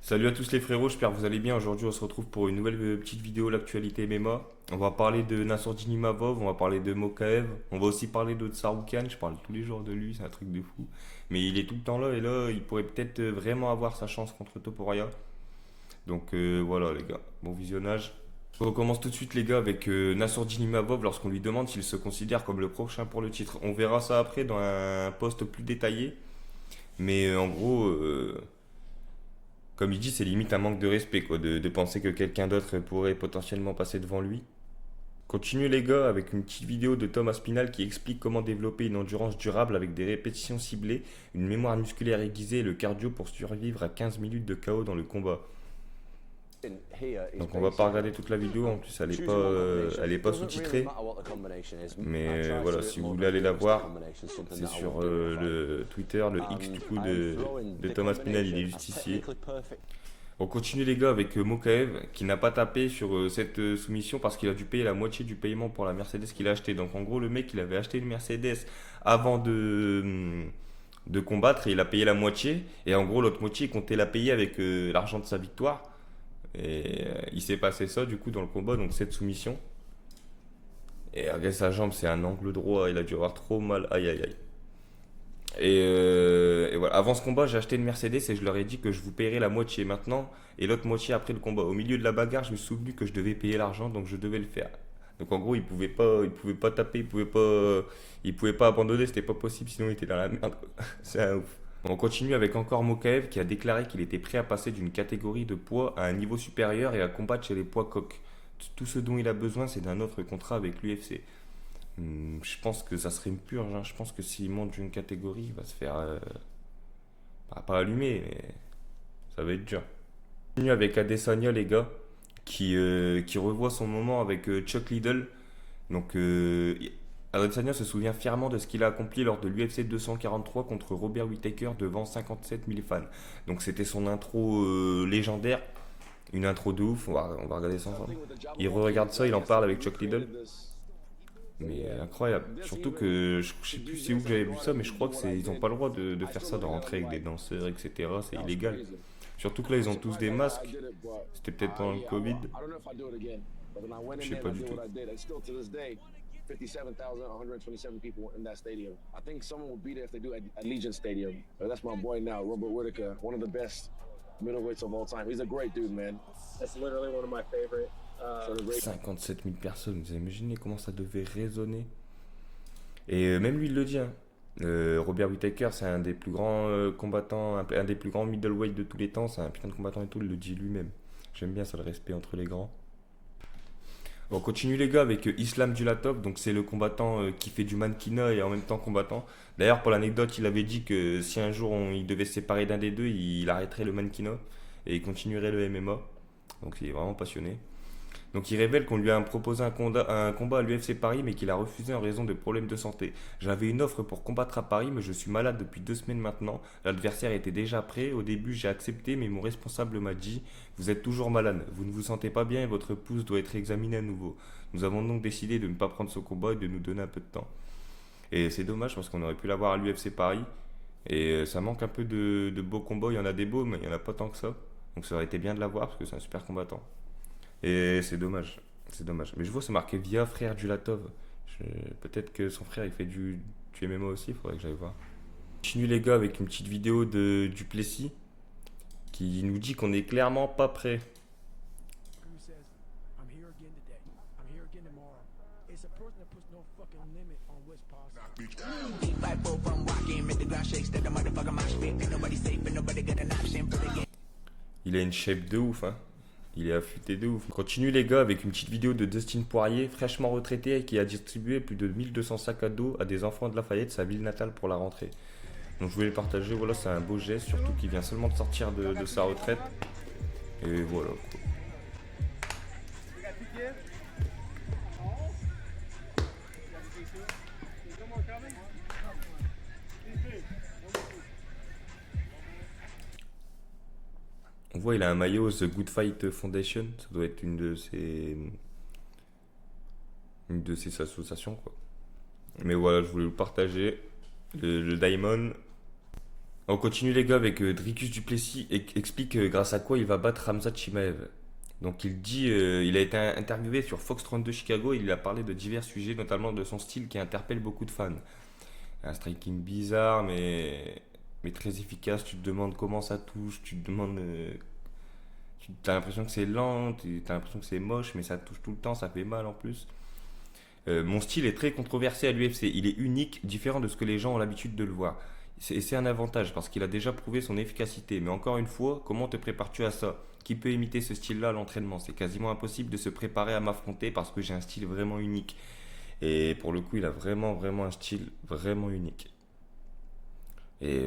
Salut à tous les frérots, j'espère que vous allez bien. Aujourd'hui, on se retrouve pour une nouvelle petite vidéo, l'actualité MMA. On va parler de Nassourdine Imavov, on va parler de Mokaev, on va aussi parler de Tsaroukian. Je parle tous les jours de lui, c'est un truc de fou. Mais il est tout le temps là et là, il pourrait peut-être vraiment avoir sa chance contre Topuria. Donc voilà les gars, bon visionnage. On commence tout de suite les gars avec Nassourdine Imavov lorsqu'on lui demande s'il se considère comme le prochain pour le titre. On verra ça après dans un post plus détaillé. Mais en gros, comme il dit, c'est limite un manque de respect, quoi, de penser que quelqu'un d'autre pourrait potentiellement passer devant lui. Continue les gars avec une petite vidéo de Thomas Spinal qui explique comment développer une endurance durable avec des répétitions ciblées, une mémoire musculaire aiguisée et le cardio pour survivre à 15 minutes de KO dans le combat. Donc on va pas regarder toute la vidéo, en plus elle est pas sous-titrée. Mais voilà, si vous voulez aller la voir, c'est sur le Twitter, le X du coup de Thomas Spinal, il est juste ici. On continue les gars avec Mokaev qui n'a pas tapé sur cette soumission parce qu'il a dû payer la moitié du paiement pour la Mercedes qu'il a acheté. Donc en gros le mec il avait acheté une Mercedes avant de combattre et il a payé la moitié. Et en gros l'autre moitié il comptait la payer avec l'argent de sa victoire. Et il s'est passé ça du coup dans le combat, donc cette soumission. Et regardez sa jambe, c'est un angle droit, il a dû avoir trop mal, aïe aïe aïe. Et voilà. Avant ce combat, j'ai acheté une Mercedes et je leur ai dit que je vous paierais la moitié maintenant et l'autre moitié après le combat. Au milieu de la bagarre, je me suis souvenu que je devais payer l'argent, donc je devais le faire. Donc en gros, il pouvait pas taper, il pouvait pas abandonner, c'était pas possible, sinon il était dans la merde. C'est un ouf. On continue avec encore Mokaev qui a déclaré qu'il était prêt à passer d'une catégorie de poids à un niveau supérieur et à combattre chez les poids coqs. Tout ce dont il a besoin, c'est d'un autre contrat avec l'UFC. Je pense que ça serait une purge, hein. Je pense que s'il monte d'une catégorie, il va se faire pas allumer, mais ça va être dur. On continue avec Adesanya, les gars, qui revoit son moment avec Chuck Liddell. Donc, Adesanya se souvient fièrement de ce qu'il a accompli lors de l'UFC 243 contre Robert Whittaker devant 57 000 fans. Donc, c'était son intro légendaire, une intro de ouf. On va regarder ça ensemble. Il regarde ça, il en parle avec Chuck Liddell. Mais incroyable. Surtout que je sais plus c'est où que j'avais vu ça, mais je crois que ils ont pas le droit de faire ça, de rentrer avec des danseurs, etc. C'est illégal. Surtout que là, ils ont tous des masques. C'était peut-être pendant le Covid. Je sais pas du tout. 57,127 people in that stadium. I think someone would beat it if they do at Legion Stadium. That's my boy now, Robert Whitaker, one of the best middleweights of all time. He's a great dude, man. That's literally one of my favorite. 57 000 personnes, vous imaginez comment ça devait résonner. Et même lui, il le dit, hein. Robert Whittaker, c'est un des plus grands combattants, un des plus grands middleweight de tous les temps. C'est un putain de combattant et tout, il le dit lui-même. J'aime bien ça, le respect entre les grands. On continue les gars avec Islam Dulatov, donc c'est le combattant qui fait du mannequinat et en même temps combattant. D'ailleurs pour l'anecdote il avait dit que si un jour il devait se séparer d'un des deux, il arrêterait le mannequinat et il continuerait le MMA. Donc il est vraiment passionné. Donc il révèle qu'on lui a proposé un combat à l'UFC Paris mais qu'il a refusé en raison de problèmes de santé. J'avais une offre pour combattre à Paris mais je suis malade depuis 2 semaines maintenant. L'adversaire était déjà prêt. Au début j'ai accepté mais mon responsable m'a dit vous êtes toujours malade, vous ne vous sentez pas bien et votre pouce doit être examiné à nouveau. Nous avons donc décidé de ne pas prendre ce combat et de nous donner un peu de temps. Et c'est dommage parce qu'on aurait pu l'avoir à l'UFC Paris. Et ça manque un peu de beaux combats. Il y en a des beaux mais il n'y en a pas tant que ça. Donc ça aurait été bien de l'avoir parce que c'est un super combattant. Et c'est dommage. C'est dommage. Mais je vois, c'est marqué via frère Dulatov. Peut-être que son frère il fait du MMA aussi, il faudrait que j'aille voir. Je continue les gars avec une petite vidéo de Duplessis qui nous dit qu'on est clairement pas prêt. Who says, I'm here again today. I'm here again tomorrow. It's a person that puts no fucking limit on what's possible. Il a une shape de ouf, hein. Il est affûté de ouf. On continue les gars avec une petite vidéo de Dustin Poirier, fraîchement retraité et qui a distribué plus de 1200 sacs à dos à des enfants de Lafayette, sa ville natale pour la rentrée. Donc je voulais le partager, voilà, c'est un beau geste, surtout qu'il vient seulement de sortir de sa retraite. Et voilà quoi. On voit il a un maillot The Good Fight Foundation, ça doit être une de ses associations quoi. Mais voilà, je voulais le partager. Le Diamond. On continue les gars avec Dricus Duplessis explique grâce à quoi il va battre Khamzat Chimaev. Donc il dit, il a été interviewé sur Fox 32 Chicago et il a parlé de divers sujets, notamment de son style qui interpelle beaucoup de fans. Un striking bizarre mais très efficace, tu te demandes comment ça touche, tu te demandes... tu as l'impression que c'est lent, tu as l'impression que c'est moche, mais ça touche tout le temps, ça fait mal en plus. Mon style est très controversé à l'UFC, il est unique, différent de ce que les gens ont l'habitude de le voir. C'est un avantage parce qu'il a déjà prouvé son efficacité. Mais encore une fois, comment te prépares-tu à ça? Qui peut imiter ce style-là à l'entraînement? C'est quasiment impossible de se préparer à m'affronter parce que j'ai un style vraiment unique. Et pour le coup, il a vraiment un style vraiment unique. Et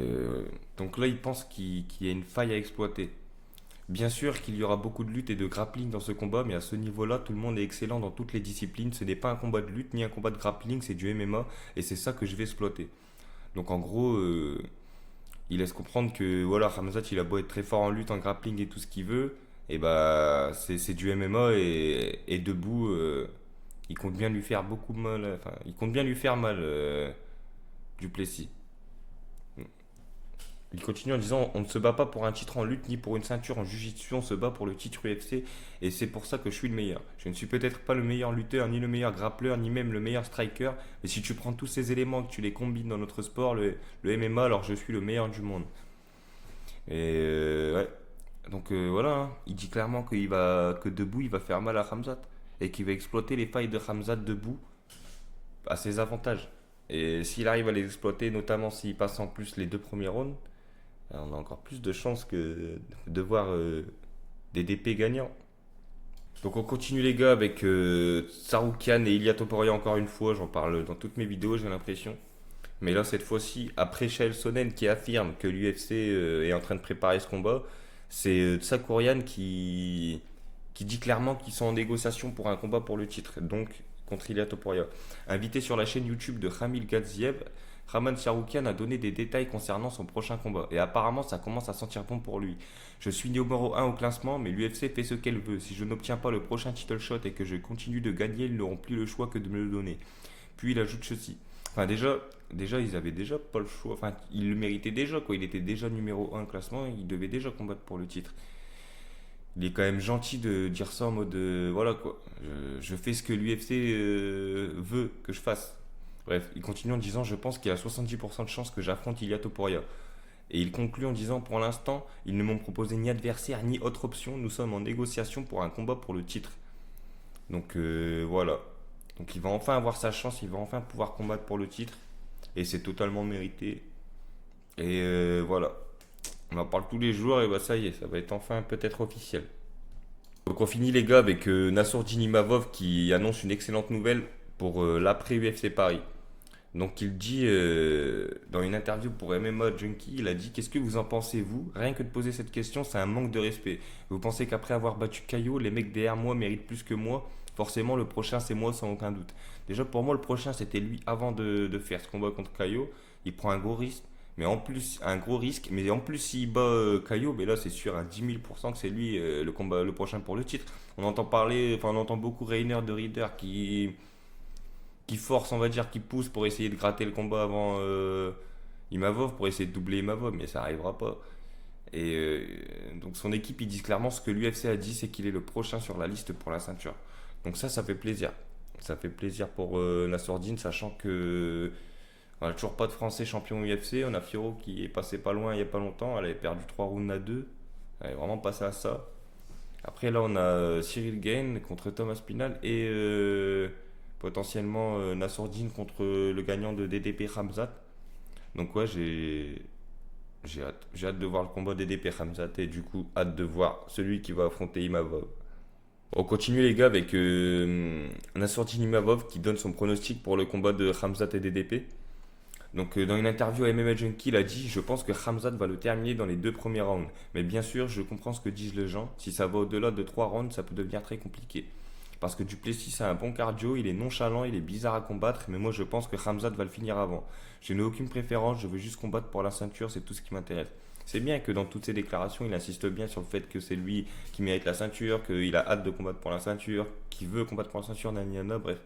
donc là, il pense qu'il y a une faille à exploiter. Bien sûr qu'il y aura beaucoup de lutte et de grappling dans ce combat, mais à ce niveau-là, tout le monde est excellent dans toutes les disciplines. Ce n'est pas un combat de lutte ni un combat de grappling, c'est du MMA et c'est ça que je vais exploiter. Donc en gros, il laisse comprendre que voilà, Khamzat il a beau être très fort en lutte, en grappling et tout ce qu'il veut, et bah c'est du MMA et debout, il compte bien lui faire beaucoup mal, enfin il compte bien lui faire mal Duplessis. Il continue en disant on ne se bat pas pour un titre en lutte ni pour une ceinture en jiu-jitsu, on se bat pour le titre UFC et c'est pour ça que je suis le meilleur. Je ne suis peut-être pas le meilleur lutteur, ni le meilleur grappleur, ni même le meilleur striker, mais si tu prends tous ces éléments et que tu les combines dans notre sport, le MMA, alors je suis le meilleur du monde. Et ouais. Donc voilà, hein. Il dit clairement que debout il va faire mal à Khamzat et qu'il va exploiter les failles de Khamzat debout à ses avantages. Et s'il arrive à les exploiter, notamment s'il passe en plus les deux premiers rounds, on a encore plus de chances que de voir des DP gagnants. Donc on continue les gars avec Tsarukyan et Ilia Topuria encore une fois, j'en parle dans toutes mes vidéos j'ai l'impression. Mais là cette fois-ci, après Chael Sonnen qui affirme que l'UFC est en train de préparer ce combat, c'est Tsarukyan qui dit clairement qu'ils sont en négociation pour un combat pour le titre, donc contre Ilia Topuria. Invité sur la chaîne YouTube de Khamil Gadziev, Rahman Tsarukyan a donné des détails concernant son prochain combat. Et apparemment, ça commence à sentir bon pour lui. Je suis numéro 1 au classement, mais l'UFC fait ce qu'elle veut. Si je n'obtiens pas le prochain title shot et que je continue de gagner, ils n'auront plus le choix que de me le donner. Puis il ajoute ceci. Enfin, déjà, ils avaient déjà pas le choix. Enfin, il le méritait déjà, quoi. Il était déjà numéro 1 au classement, il devait déjà combattre pour le titre. Il est quand même gentil de dire ça en mode voilà quoi, je fais ce que l'UFC veut que je fasse. Bref, il continue en disant je pense qu'il y a 70% de chances que j'affronte Ilia Topuria. Et il conclut en disant pour l'instant, ils ne m'ont proposé ni adversaire ni autre option, nous sommes en négociation pour un combat pour le titre. Donc voilà. Donc il va enfin avoir sa chance, il va enfin pouvoir combattre pour le titre. Et c'est totalement mérité. Et voilà. On en parle tous les jours et bah ça y est, ça va être enfin peut-être officiel. Donc on finit les gars avec Nassourdine Imavov qui annonce une excellente nouvelle pour l'après UFC Paris. Donc il dit dans une interview pour MMA Junkie, il a dit qu'est-ce que vous en pensez vous? Rien que de poser cette question, c'est un manque de respect. Vous pensez qu'après avoir battu Caio, les mecs derrière moi méritent plus que moi? Forcément le prochain c'est moi sans aucun doute. Déjà pour moi le prochain c'était lui avant de faire ce combat contre Caio. Il prend un gros risque. Mais en plus, un gros risque. Mais en plus, s'il bat Caio, mais là, c'est sûr à 10 000% que c'est lui le prochain pour le titre. On entend parler, enfin, on entend beaucoup Rainer de Reader qui force, on va dire, qui pousse pour essayer de gratter le combat avant Imavov, pour essayer de doubler Imavov, mais ça n'arrivera pas. Et donc, son équipe, ils disent clairement ce que l'UFC a dit, c'est qu'il est le prochain sur la liste pour la ceinture. Donc, ça fait plaisir. Ça fait plaisir pour Nassourdine, sachant que. On n'a toujours pas de Français champion UFC. On a Firo qui est passé pas loin il n'y a pas longtemps. Elle avait perdu 3 rounds à 2. Elle est vraiment passée à ça. Après, là, on a Cyril Gane contre Thomas Pinal et potentiellement Nassourdine contre le gagnant de DDP Khamzat. Donc, ouais, j'ai hâte. J'ai hâte de voir le combat DDP Khamzat et du coup, hâte de voir celui qui va affronter Imavov. On continue les gars avec Nassourdine Imavov qui donne son pronostic pour le combat de Khamzat et DDP. Donc dans une interview à MMA Junkie, il a dit « Je pense que Khamzat va le terminer dans les 2 premiers rounds. Mais bien sûr, je comprends ce que disent les gens. Si ça va au-delà de 3 rounds, ça peut devenir très compliqué. Parce que Duplessis a un bon cardio, il est nonchalant, il est bizarre à combattre, mais moi je pense que Khamzat va le finir avant. Je n'ai aucune préférence, je veux juste combattre pour la ceinture, c'est tout ce qui m'intéresse. » C'est bien que dans toutes ses déclarations, il insiste bien sur le fait que c'est lui qui mérite la ceinture, qu'il a hâte de combattre pour la ceinture, qu'il veut combattre pour la ceinture, nanana, bref.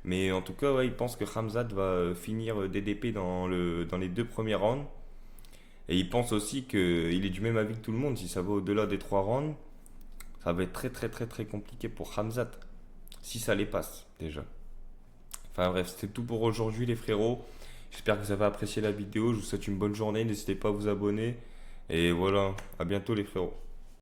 Mais en tout cas, ouais, il pense que Khamzat va finir DDP dans les 2 premiers rounds. Et il pense aussi qu'il est du même avis que tout le monde. Si ça va au-delà des 3 rounds, ça va être très très très très compliqué pour Khamzat. Si ça les passe déjà. Enfin bref, c'était tout pour aujourd'hui les frérots. J'espère que vous avez apprécié la vidéo. Je vous souhaite une bonne journée. N'hésitez pas à vous abonner. Et voilà, à bientôt les frérots.